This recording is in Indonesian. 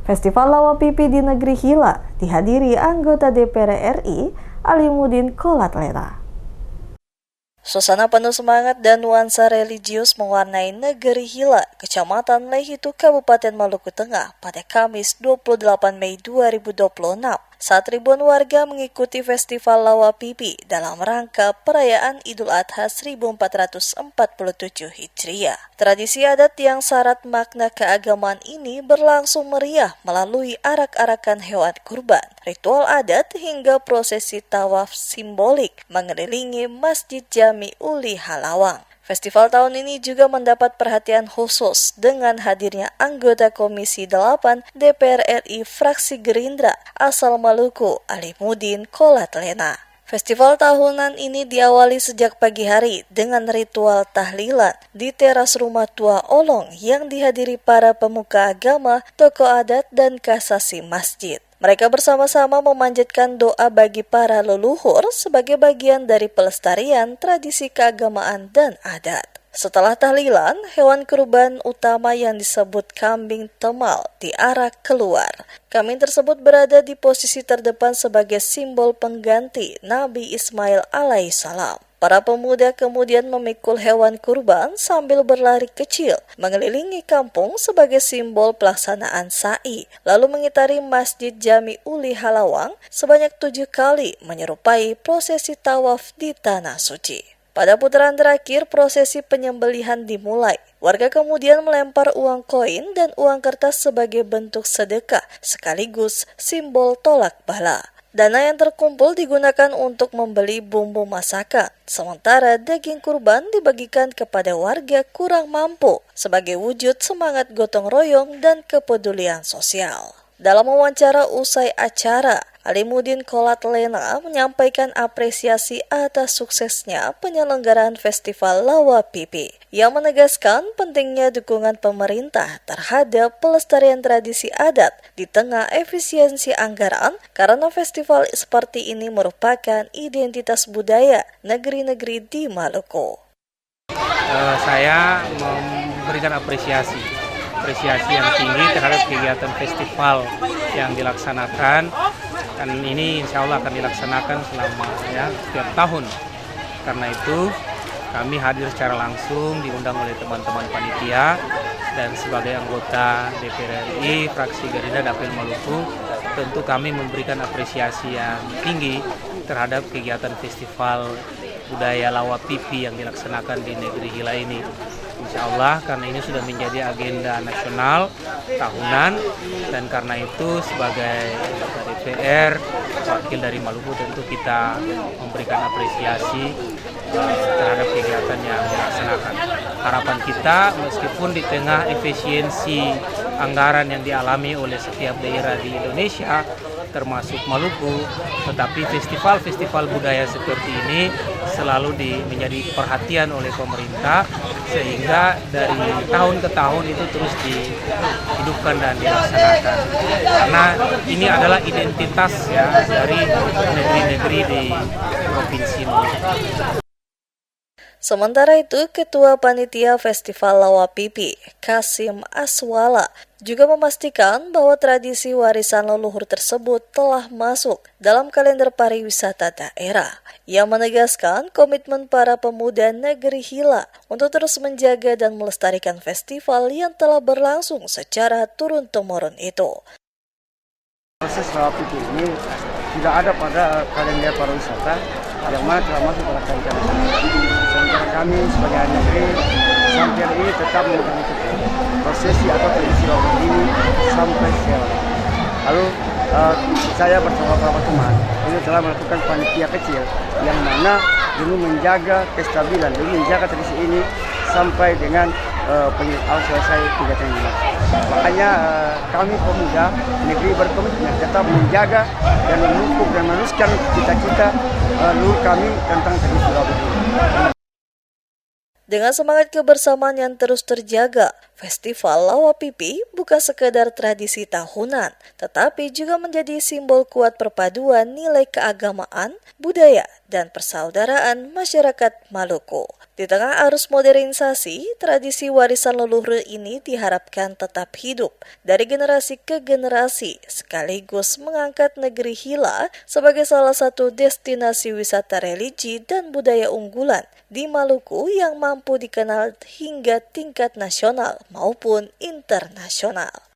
Festival Lawa Pipi di Negeri Hila dihadiri anggota DPR RI Alimuddin Kolatlena. Suasana penuh semangat dan nuansa religius mewarnai Negeri Hila, Kecamatan Lehitu, Kabupaten Maluku Tengah pada Kamis 28 Mei 2026 saat ribuan warga mengikuti Festival Lawa Pipi dalam rangka perayaan Idul Adha 1447 Hijriah. Tradisi adat yang syarat makna keagamaan ini berlangsung meriah melalui arak-arakan hewan kurban, ritual adat hingga prosesi tawaf simbolik mengelilingi Masjid Jami Uli Halawang. Festival tahun ini juga mendapat perhatian khusus dengan hadirnya anggota Komisi 8 DPR RI fraksi Gerindra asal Maluku, Alimuddin Kolatlena. Festival tahunan ini diawali sejak pagi hari dengan ritual tahlilan di teras rumah tua Olong yang dihadiri para pemuka agama, tokoh adat, dan kasasi masjid. Mereka bersama-sama memanjatkan doa bagi para leluhur sebagai bagian dari pelestarian tradisi keagamaan dan adat. Setelah tahlilan, hewan kurban utama yang disebut kambing temal diarak keluar. Kambing tersebut berada di posisi terdepan sebagai simbol pengganti Nabi Ismail alaihissalam. Para pemuda kemudian memikul hewan kurban sambil berlari kecil mengelilingi kampung sebagai simbol pelaksanaan sa'i, lalu mengitari Masjid Jami Uli Halawang sebanyak 7 kali menyerupai prosesi tawaf di Tanah Suci. Pada putaran terakhir, prosesi penyembelihan dimulai. Warga kemudian melempar uang koin dan uang kertas sebagai bentuk sedekah, sekaligus simbol tolak bala. Dana yang terkumpul digunakan untuk membeli bumbu masakan, sementara daging kurban dibagikan kepada warga kurang mampu sebagai wujud semangat gotong royong dan kepedulian sosial. Dalam wawancara usai acara, Alimuddin Kolatlena menyampaikan apresiasi atas suksesnya penyelenggaraan Festival Lawa Pipi. Ia menegaskan pentingnya dukungan pemerintah terhadap pelestarian tradisi adat di tengah efisiensi anggaran karena festival seperti ini merupakan identitas budaya negeri-negeri di Maluku. Saya memberikan apresiasi yang tinggi terhadap kegiatan festival yang dilaksanakan, dan ini insya Allah akan dilaksanakan selama setiap tahun. Karena itu kami hadir secara langsung diundang oleh teman-teman panitia, dan sebagai anggota DPR RI fraksi Gerindra Dapil Maluku tentu kami memberikan apresiasi yang tinggi terhadap kegiatan festival budaya Lawa Pipi yang dilaksanakan di Negeri Hila ini. Insya Allah karena ini sudah menjadi agenda nasional tahunan, dan karena itu sebagai DPR wakil dari Maluku tentu kita memberikan apresiasi terhadap kegiatan yang dilaksanakan. Harapan kita meskipun di tengah efisiensi anggaran yang dialami oleh setiap daerah di Indonesia termasuk Maluku, tetapi festival-festival budaya seperti ini selalu menjadi perhatian oleh pemerintah, sehingga dari tahun ke tahun itu terus dihidupkan dan dilaksanakan. Karena ini adalah identitas dari negeri-negeri di Provinsi Maluku. Sementara itu, Ketua Panitia Festival Lawa Pipi, Kasim Aswala, juga memastikan bahwa tradisi warisan leluhur tersebut telah masuk dalam kalender pariwisata daerah. Ia menegaskan komitmen para pemuda Negeri Hila untuk terus menjaga dan melestarikan festival yang telah berlangsung secara turun-temurun itu. Proses Lawa Pipi ini tidak ada pada kalender pariwisata yang mana telah masuk pada kalender nasional. Sementara kami sebagai negeri sampai hari ini tetap mengikuti prosesi atau tradisi Lawa Pipi ini sampai sekarang. Lalu saya bersama beberapa teman ini telah melakukan panitia kecil yang mana demi menjaga kestabilan, demi menjaga tradisi ini sampai dengan selesai kegiatan ini. Makanya kami pemuda negeri berkomitmen tetap menjaga dan menumpuh dan meneruskan cita-cita leluhur kami tentang tradisi Lawa Pipi. Dengan semangat kebersamaan yang terus terjaga, Festival Lawa Pipi bukan sekedar tradisi tahunan, tetapi juga menjadi simbol kuat perpaduan nilai keagamaan, budaya, dan persaudaraan masyarakat Maluku. Di tengah arus modernisasi, tradisi warisan leluhur ini diharapkan tetap hidup dari generasi ke generasi, sekaligus mengangkat negeri Hila sebagai salah satu destinasi wisata religi dan budaya unggulan di Maluku yang mampu dikenal hingga tingkat nasional maupun internasional.